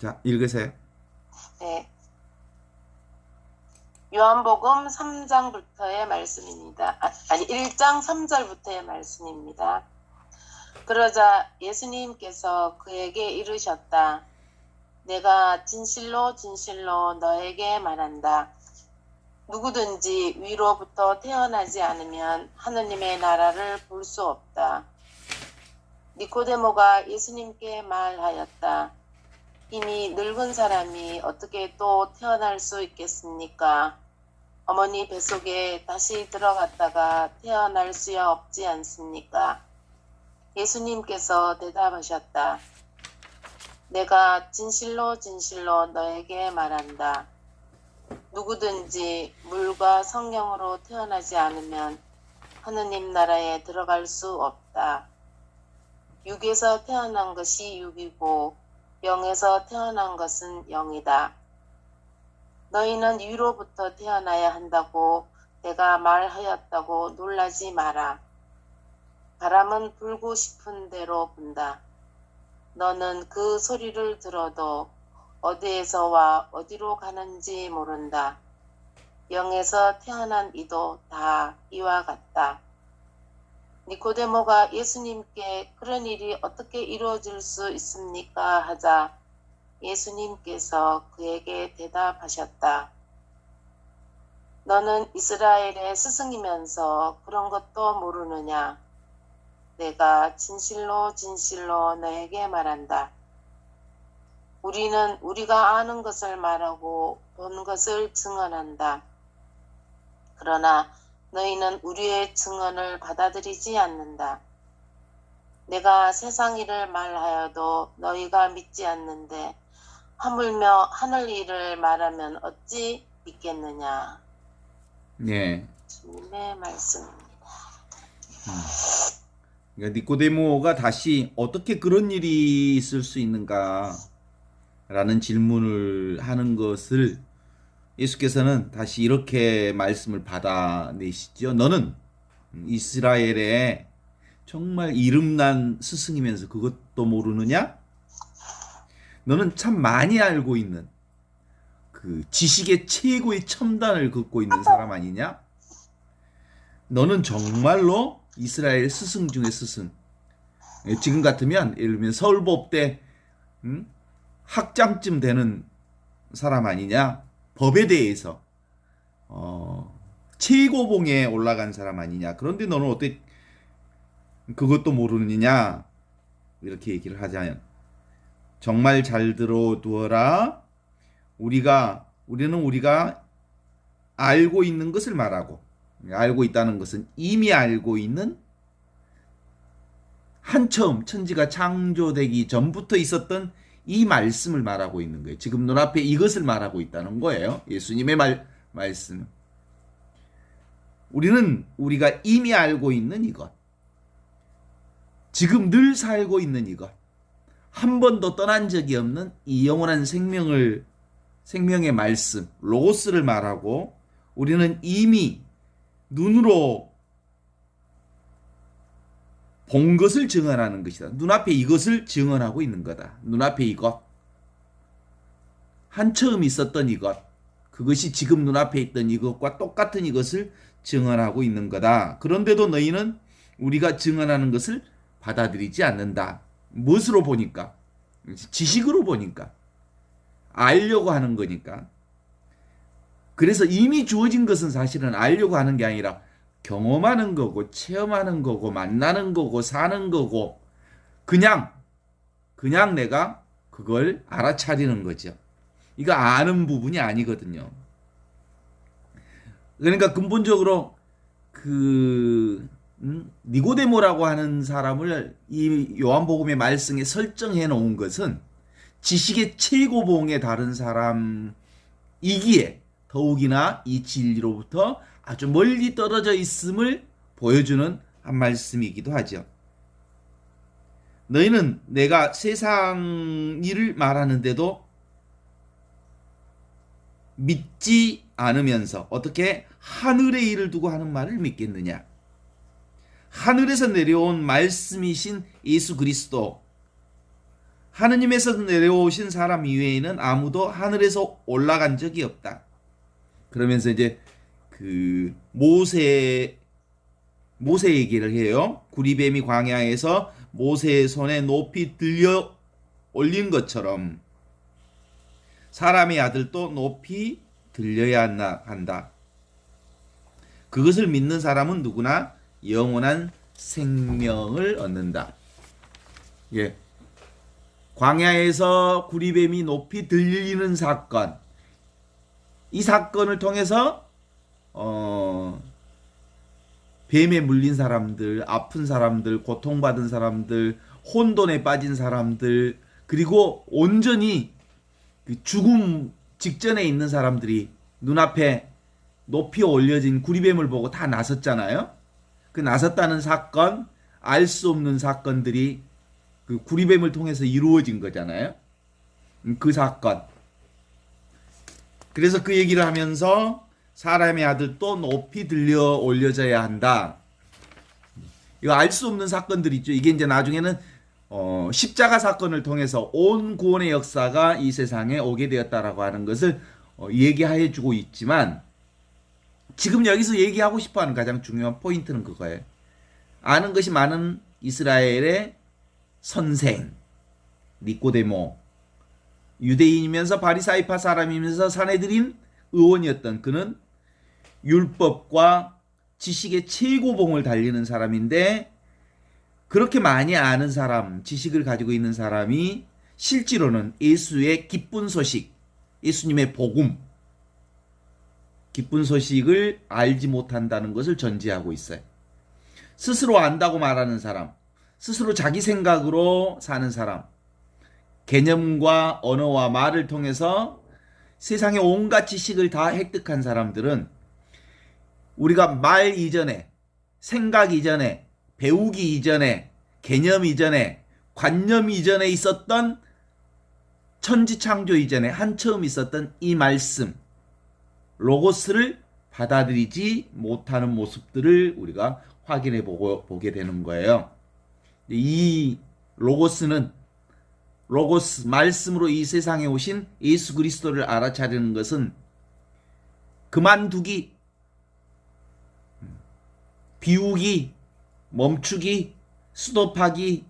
자, 읽으세요. 네. 요한복음 3장부터의 말씀입니다. 아니 1장 3절부터의 말씀입니다. 그러자 예수님께서 그에게 이르셨다. 내가 진실로 진실로 너에게 말한다. 누구든지 위로부터 태어나지 않으면 하느님의 나라를 볼 수 없다. 니코데모가 예수님께 말하였다. 이미 늙은 사람이 어떻게 또 태어날 수 있겠습니까? 어머니 뱃속에 다시 들어갔다가 태어날 수야 없지 않습니까? 예수님께서 대답하셨다. 내가 진실로 진실로 너에게 말한다. 누구든지 물과 성령으로 태어나지 않으면 하느님 나라에 들어갈 수 없다. 육에서 태어난 것이 육이고 영에서 태어난 것은 영이다. 너희는 위로부터 태어나야 한다고 내가 말하였다고 놀라지 마라. 바람은 불고 싶은 대로 분다. 너는 그 소리를 들어도 어디에서 와 어디로 가는지 모른다. 영에서 태어난 이도 다 이와 같다. 니코데모가 예수님께 그런 일이 어떻게 이루어질 수 있습니까? 하자 예수님께서 그에게 대답하셨다. 너는 이스라엘의 스승이면서 그런 것도 모르느냐? 내가 진실로 진실로 너에게 말한다. 우리는 우리가 아는 것을 말하고 본 것을 증언한다. 그러나 너희는 우리의 증언을 받아들이지 않는다. 내가 세상 일을 말하여도 너희가 믿지 않는데 하물며 하늘 일을 말하면 어찌 믿겠느냐. 예. 주님의 말씀입니다. 그러니까 니코데모가 다시 어떻게 그런 일이 있을 수 있는가 라는 질문을 하는 것을 예수께서는 다시 이렇게 말씀을 받아내시죠. 너는 이스라엘의 정말 이름난 스승이면서 그것도 모르느냐? 너는 참 많이 알고 있는 그 지식의 최고의 첨단을 걷고 있는 사람 아니냐? 너는 정말로 이스라엘 스승 중에 스승. 지금 같으면 예를 들면 서울법대 학장쯤 되는 사람 아니냐? 법에 대해서 최고봉에 올라간 사람 아니냐? 그런데 너는 어떻게 그것도 모르느냐? 이렇게 얘기를 하자면 정말 잘 들어두어라. 우리는 우리가 알고 있는 것을 말하고, 알고 있다는 것은 이미 알고 있는 한처음 천지가 창조되기 전부터 있었던 이 말씀을 말하고 있는 거예요. 지금 눈앞에 이것을 말하고 있다는 거예요. 예수님의 말씀. 우리가 이미 알고 있는 이것. 지금 늘 살고 있는 이것. 한 번도 떠난 적이 없는 이 영원한 생명의 말씀, 로고스를 말하고 우리는 이미 눈으로 본 것을 증언하는 것이다. 눈앞에 이것을 증언하고 있는 거다. 눈앞에 이것. 한처음 있었던 이것. 그것이 지금 눈앞에 있던 이것과 똑같은 이것을 증언하고 있는 거다. 그런데도 너희는 우리가 증언하는 것을 받아들이지 않는다. 무엇으로 보니까? 지식으로 보니까. 알려고 하는 거니까. 그래서 이미 주어진 것은 사실은 알려고 하는 게 아니라 경험하는 거고 체험하는 거고 만나는 거고 사는 거고 그냥 내가 그걸 알아차리는 거죠. 이거 아는 부분이 아니거든요. 그러니까 근본적으로 니고데모라고 하는 사람을 이 요한복음의 말씀에 설정해 놓은 것은 지식의 최고봉에 다른 사람이기에 더욱이나 이 진리로부터 아주 멀리 떨어져 있음을 보여주는 한 말씀이기도 하죠. 너희는 내가 세상 일을 말하는데도 믿지 않으면서 어떻게 하늘의 일을 두고 하는 말을 믿겠느냐? 하늘에서 내려온 말씀이신 예수 그리스도, 하느님에서 내려오신 사람 이외에는 아무도 하늘에서 올라간 적이 없다. 그러면서 이제 그 모세 얘기를 해요. 구리뱀이 광야에서 모세의 손에 높이 들려 올린 것처럼 사람의 아들도 높이 들려야 한다. 그것을 믿는 사람은 누구나 영원한 생명을 얻는다. 예. 광야에서 구리뱀이 높이 들리는 사건. 이 사건을 통해서 뱀에 물린 사람들, 아픈 사람들, 고통받은 사람들, 혼돈에 빠진 사람들, 그리고 온전히 죽음 직전에 있는 사람들이 눈앞에 높이 올려진 구리뱀을 보고 다 나섰잖아요. 그 나섰다는 사건, 알 수 없는 사건들이 그 구리뱀을 통해서 이루어진 거잖아요. 그 사건. 그래서 그 얘기를 하면서 사람의 아들도 높이 들려 올려져야 한다. 이거 알 수 없는 사건들 있죠. 이게 이제 나중에는 십자가 사건을 통해서 온 구원의 역사가 이 세상에 오게 되었다라고 하는 것을 얘기해 주고 있지만, 지금 여기서 얘기하고 싶어하는 가장 중요한 포인트는 그거예요. 아는 것이 많은 이스라엘의 선생 니꼬데모, 유대인이면서 바리사이파 사람이면서 사내들인 의원이었던 그는 율법과 지식의 최고봉을 달리는 사람인데, 그렇게 많이 아는 사람, 지식을 가지고 있는 사람이 실제로는 예수의 기쁜 소식, 예수님의 복음, 기쁜 소식을 알지 못한다는 것을 전제하고 있어요. 스스로 안다고 말하는 사람, 스스로 자기 생각으로 사는 사람, 개념과 언어와 말을 통해서 세상의 온갖 지식을 다 획득한 사람들은 우리가 말 이전에, 생각 이전에, 배우기 이전에, 개념 이전에, 관념 이전에 있었던, 천지창조 이전에 한처음 있었던 이 말씀, 로고스를 받아들이지 못하는 모습들을 우리가 확인해 보게 되는 거예요. 이 로고스, 말씀으로 이 세상에 오신 예수 그리스도를 알아차리는 것은 그만두기, 비우기, 멈추기, 스톱하기,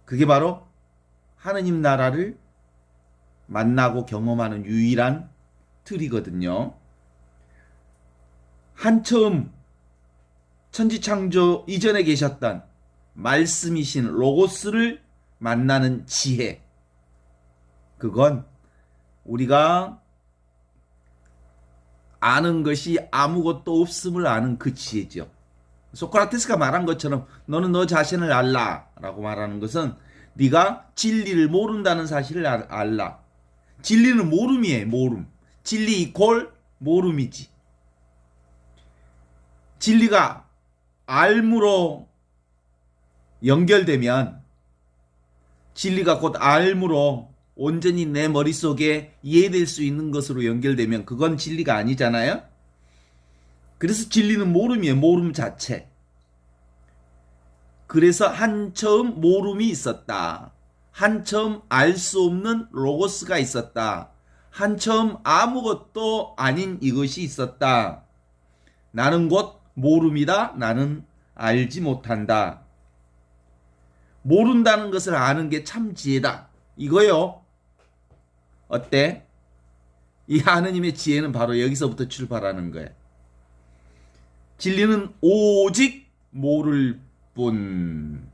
그게 바로 하느님 나라를 만나고 경험하는 유일한 틀이거든요. 한처음 천지창조 이전에 계셨던 말씀이신 로고스를 만나는 지혜, 그건 우리가 아는 것이 아무것도 없음을 아는 그 지혜죠. 소크라테스가 말한 것처럼 너는 너 자신을 알라 라고 말하는 것은 네가 진리를 모른다는 사실을 알라. 진리는 모름이에요. 모름. 진리 이퀄 모름이지. 진리가 알무로 연결되면, 진리가 곧 알무로 온전히 내 머릿속에 이해될 수 있는 것으로 연결되면 그건 진리가 아니잖아요. 그래서 진리는 모름이에요. 모름 자체. 그래서 한처음 모름이 있었다. 한처음 알 수 없는 로고스가 있었다. 한처음 아무것도 아닌 이것이 있었다. 나는 곧 모름이다. 나는 알지 못한다. 모른다는 것을 아는 게 참 지혜다. 이거요. 어때? 이 하느님의 지혜는 바로 여기서부터 출발하는 거예요. 진리는 오직 모를 뿐.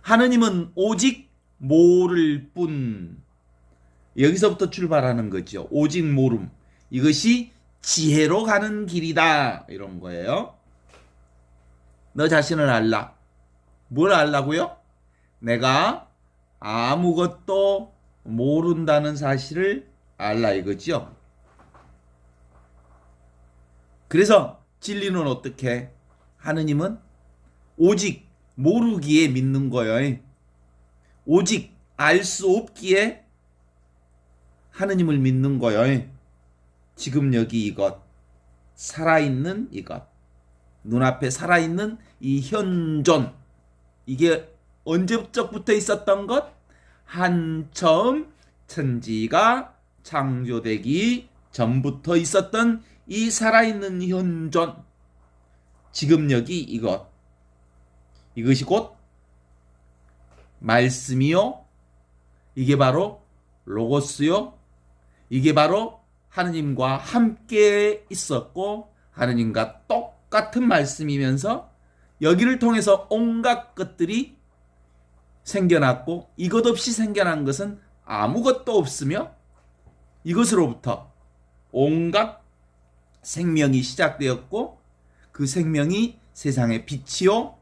하느님은 오직 모를 뿐. 여기서부터 출발하는 거죠. 오직 모름. 이것이 지혜로 가는 길이다. 이런 거예요. 너 자신을 알라. 뭘 알라고요? 내가 아무것도 모른다는 사실을 알라 이거죠. 그래서 진리는 어떻게? 하느님은 오직 모르기에 믿는 거예요. 오직 알 수 없기에 하느님을 믿는 거예요. 지금 여기 이것, 살아있는 이것, 눈앞에 살아있는 이 현존, 이게 언제적부터 있었던 것? 한처음 천지가 창조되기 전부터 있었던 이 살아있는 현존, 지금 여기 이것이 곧 말씀이요, 이게 바로 로고스요, 이게 바로 하느님과 함께 있었고 하느님과 똑같은 말씀이면서 여기를 통해서 온갖 것들이 생겨났고, 이것 없이 생겨난 것은 아무것도 없으며 이것으로부터 온갖 생명이 시작되었고, 그 생명이 세상의 빛이요,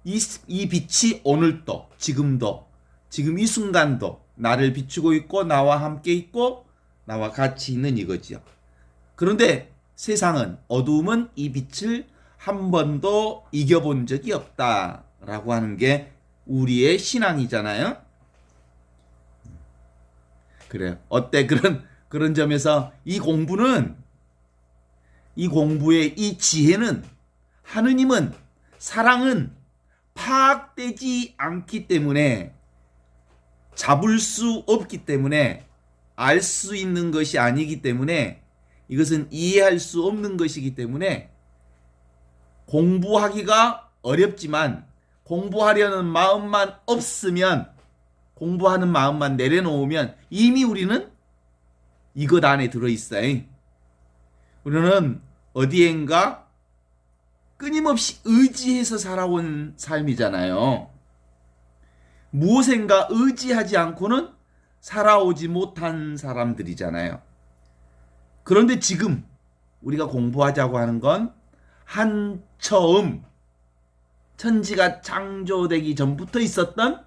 이 빛이 오늘도, 지금도, 지금 이 순간도 나를 비추고 있고 나와 함께 있고 나와 같이 있는 이거지요. 그런데 세상은, 어두움은 이 빛을 한 번도 이겨본 적이 없다라고 하는 게 우리의 신앙이잖아요. 그래요. 어때? 그런 점에서 이 공부의 이 지혜는, 하느님은, 사랑은 파악되지 않기 때문에, 잡을 수 없기 때문에, 알 수 있는 것이 아니기 때문에, 이것은 이해할 수 없는 것이기 때문에 공부하기가 어렵지만, 공부하려는 마음만 없으면, 공부하는 마음만 내려놓으면 이미 우리는 이것 안에 들어있어요. 우리는 어디엔가 끊임없이 의지해서 살아온 삶이잖아요. 무엇인가 의지하지 않고는 살아오지 못한 사람들이잖아요. 그런데 지금 우리가 공부하자고 하는 건 한처음 천지가 창조되기 전부터 있었던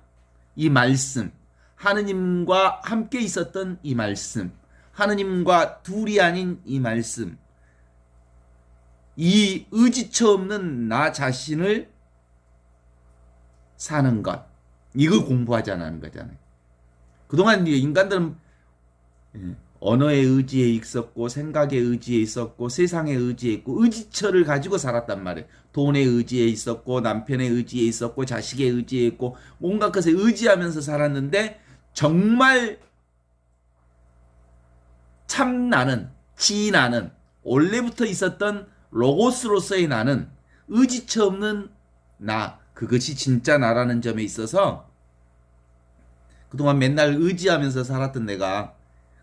이 말씀, 하느님과 함께 있었던 이 말씀, 하느님과 둘이 아닌 이 말씀, 이 의지처 없는 나 자신을 사는 것, 이걸 공부하자는 거잖아요. 그동안 인간들은 언어에 의지해 있었고, 생각에 의지해 있었고, 세상에 의지해 있고, 의지처를 가지고 살았단 말이에요. 돈에 의지해 있었고, 남편에 의지해 있었고, 자식에 의지해 있고, 온갖 것에 의지하면서 살았는데, 정말 참 나는, 나는, 원래부터 있었던 로고스로서의 나는, 의지처 없는 나, 그것이 진짜 나라는 점에 있어서 그동안 맨날 의지하면서 살았던 내가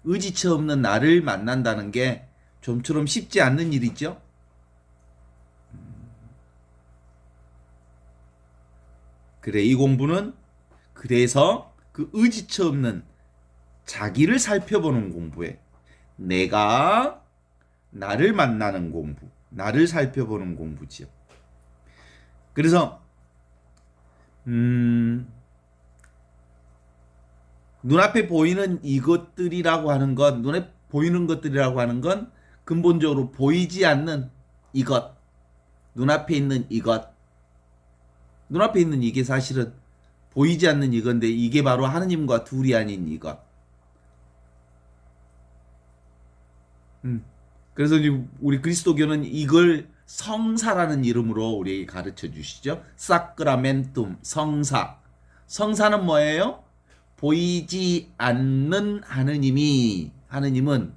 의지처 없는 나를 만난다는 게 좀처럼 쉽지 않는 일이죠. 그래, 이 공부는 그래서 그 의지처 없는 자기를 살펴보는 공부에, 내가 나를 만나는 공부, 나를 살펴보는 공부지요. 그래서 눈앞에 보이는 이것들이라고 하는 건, 눈에 보이는 것들이라고 하는 건 근본적으로 보이지 않는 이것, 눈앞에 있는 이것, 눈앞에 있는 이게 사실은 보이지 않는 이건데, 이게 바로 하느님과 둘이 아닌 이것. 그래서 우리 그리스도교는 이걸 성사라는 이름으로 우리에게 가르쳐 주시죠. 사크라멘툼, 성사. 성사는 뭐예요? 보이지 않는 하느님은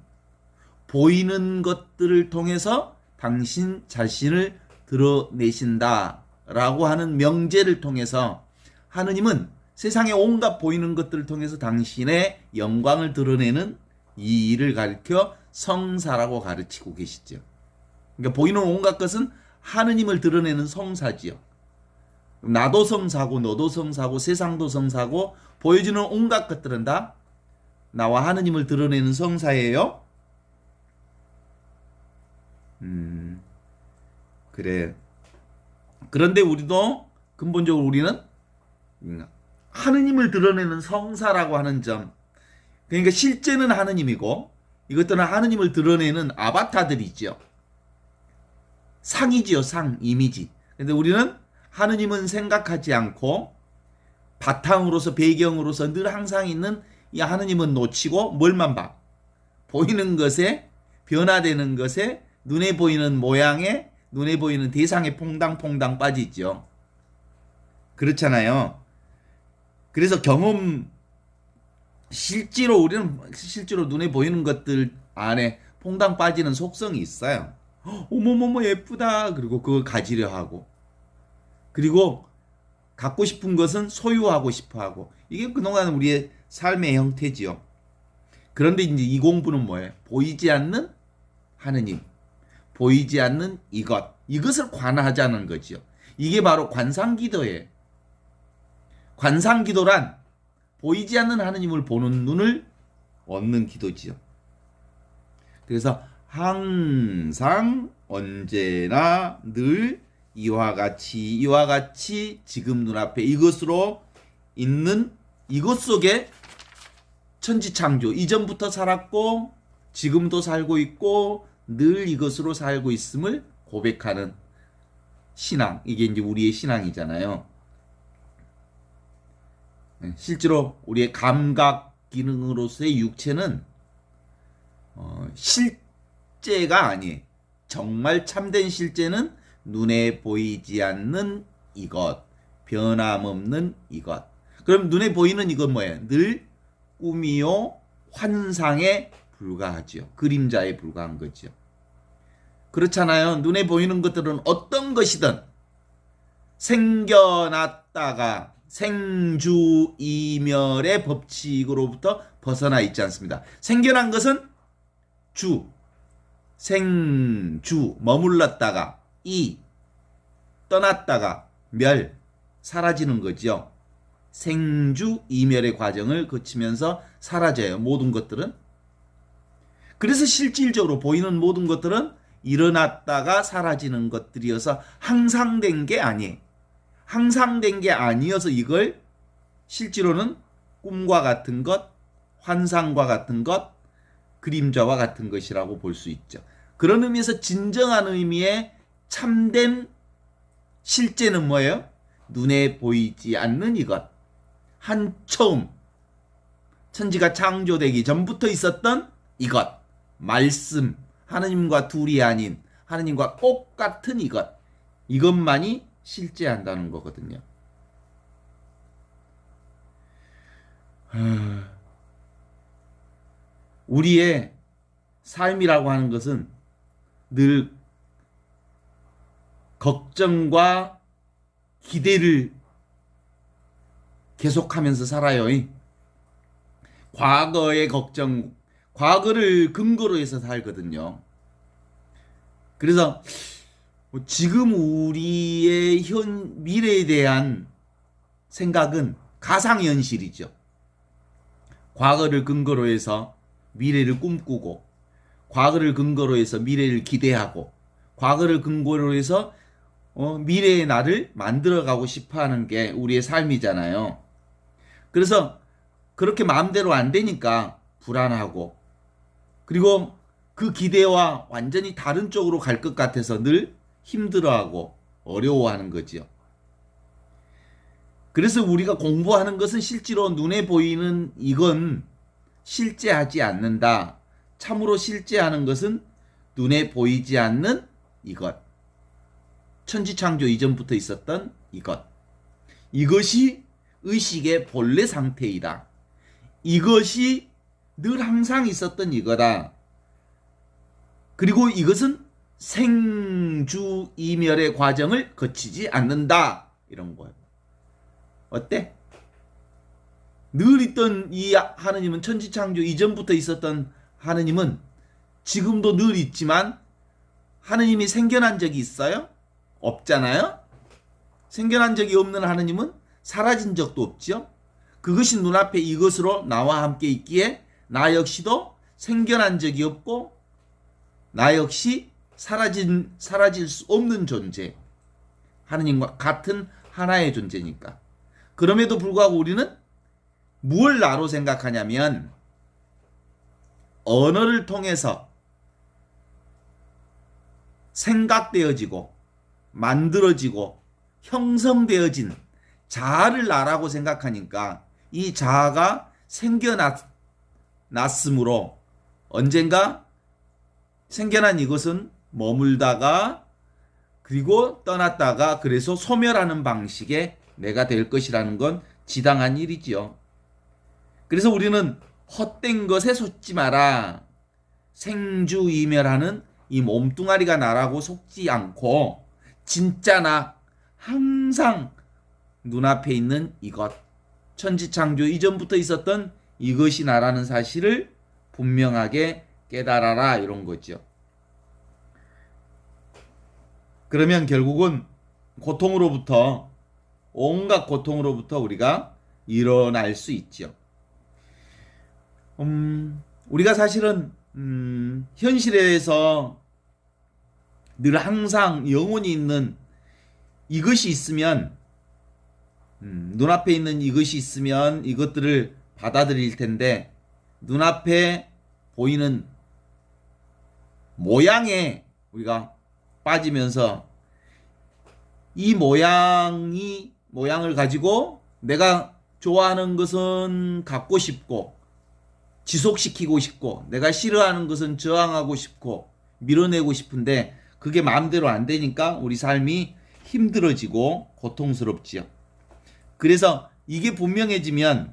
보이는 것들을 통해서 당신 자신을 드러내신다 라고 하는 명제를 통해서, 하느님은 세상의 온갖 보이는 것들을 통해서 당신의 영광을 드러내는 이 일을 가르쳐 성사라고 가르치고 계시죠. 그러니까 보이는 온갖 것은 하느님을 드러내는 성사지요. 나도 성사고, 너도 성사고, 세상도 성사고, 보여주는 온갖 것들은 다 나와 하느님을 드러내는 성사예요. 그래. 그런데 우리도 근본적으로 우리는 하느님을 드러내는 성사라고 하는 점, 그러니까 실제는 하느님이고 이것들은 하느님을 드러내는 아바타들이죠. 상이지요, 상, 이미지. 근데 우리는 하느님은 생각하지 않고 바탕으로서, 배경으로서 늘 항상 있는 이 하느님은 놓치고 뭘만 봐? 보이는 것에, 변화되는 것에, 눈에 보이는 모양에, 눈에 보이는 대상에 퐁당퐁당 빠지죠. 그렇잖아요. 그래서 실제로 우리는 실제로 눈에 보이는 것들 안에 퐁당 빠지는 속성이 있어요. 어머머머 예쁘다. 그리고 그걸 가지려 하고. 그리고 갖고 싶은 것은 소유하고 싶어 하고. 이게 그동안 우리의 삶의 형태지요. 그런데 이제 이 공부는 뭐예요? 보이지 않는 하느님. 보이지 않는 이것. 이것을 관하자는 거지요. 이게 바로 관상기도예요. 관상기도란 보이지 않는 하느님을 보는 눈을 얻는 기도지요. 그래서 항상 언제나 늘 이와 같이 지금 눈앞에 이것으로 있는 이것 속에 천지창조 이전부터 살았고 지금도 살고 있고 늘 이것으로 살고 있음을 고백하는 신앙. 이게 이제 우리의 신앙이잖아요. 실제로 우리의 감각 기능으로서의 육체는 실제가 아니에요. 정말 참된 실제는 눈에 보이지 않는 이것, 변함없는 이것. 그럼 눈에 보이는 이건 뭐예요? 늘 꿈이요 환상에 불과하죠. 그림자에 불과한 거죠. 그렇잖아요. 눈에 보이는 것들은 어떤 것이든 생겨났다가 생주이멸의 법칙으로부터 벗어나 있지 않습니다. 생겨난 것은 생주, 머물렀다가 떠났다가 사라지는 거죠. 생주이멸의 과정을 거치면서 사라져요. 모든 것들은. 그래서 실질적으로 보이는 모든 것들은 일어났다가 사라지는 것들이어서 항상된 게 아니에요. 항상된 게 아니어서 이걸 실제로는 꿈과 같은 것, 환상과 같은 것, 그림자와 같은 것이라고 볼 수 있죠. 그런 의미에서 진정한 의미의 참된 실제는 뭐예요? 눈에 보이지 않는 이것. 한처음 천지가 창조되기 전부터 있었던 이것. 말씀. 하느님과 둘이 아닌 하느님과 똑같은 이것. 이것만이 실제한다는 거거든요. 우리의 삶이라고 하는 것은 늘 걱정과 기대를 계속하면서 살아요. 과거의 걱정, 과거를 근거로 해서 살거든요. 그래서 지금 우리의 미래에 대한 생각은 가상현실이죠. 과거를 근거로 해서 미래를 꿈꾸고, 과거를 근거로 해서 미래를 기대하고, 과거를 근거로 해서 미래의 나를 만들어가고 싶어하는 게 우리의 삶이잖아요. 그래서 그렇게 마음대로 안 되니까 불안하고, 그리고 그 기대와 완전히 다른 쪽으로 갈 것 같아서 늘 힘들어하고 어려워하는 거죠. 그래서 우리가 공부하는 것은 실제로 눈에 보이는 이건 실제하지 않는다. 참으로 실제하는 것은 눈에 보이지 않는 이것. 천지창조 이전부터 있었던 이것. 이것이 의식의 본래 상태이다. 이것이 늘 항상 있었던 이거다. 그리고 이것은 생주이멸의 과정을 거치지 않는다. 이런 거예요. 어때? 늘 있던 이 하느님은 천지창조 이전부터 있었던 하느님은 지금도 늘 있지만 하느님이 생겨난 적이 있어요? 없잖아요? 생겨난 적이 없는 하느님은 사라진 적도 없죠? 그것이 눈앞에 이것으로 나와 함께 있기에 나 역시도 생겨난 적이 없고 나 역시 사라질 수 없는 존재. 하느님과 같은 하나의 존재니까. 그럼에도 불구하고 우리는 무엇을 나로 생각하냐면 언어를 통해서 생각되어지고 만들어지고 형성되어진 자아를 나라고 생각하니까 이 자아가 생겨났으므로 언젠가 생겨난 이것은 머물다가 그리고 떠났다가 그래서 소멸하는 방식의 내가 될 것이라는 건 지당한 일이지요. 그래서 우리는 헛된 것에 속지 마라. 생주이멸하는 이 몸뚱아리가 나라고 속지 않고 진짜 나 항상 눈앞에 있는 이것, 천지창조 이전부터 있었던 이것이 나라는 사실을 분명하게 깨달아라 이런 거죠. 그러면 결국은 고통으로부터 온갖 고통으로부터 우리가 일어날 수 있죠. 우리가 사실은 현실에서 늘 항상 영혼이 있는 이것이 있으면 눈앞에 있는 이것이 있으면 이것들을 받아들일 텐데 눈앞에 보이는 모양에 우리가 빠지면서 이 모양을 가지고 내가 좋아하는 것은 갖고 싶고 지속시키고 싶고 내가 싫어하는 것은 저항하고 싶고 밀어내고 싶은데 그게 마음대로 안 되니까 우리 삶이 힘들어지고 고통스럽지요. 그래서 이게 분명해지면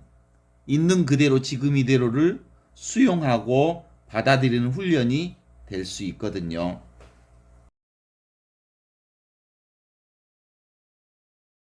있는 그대로 지금 이대로를 수용하고 받아들이는 훈련이 될 수 있거든요.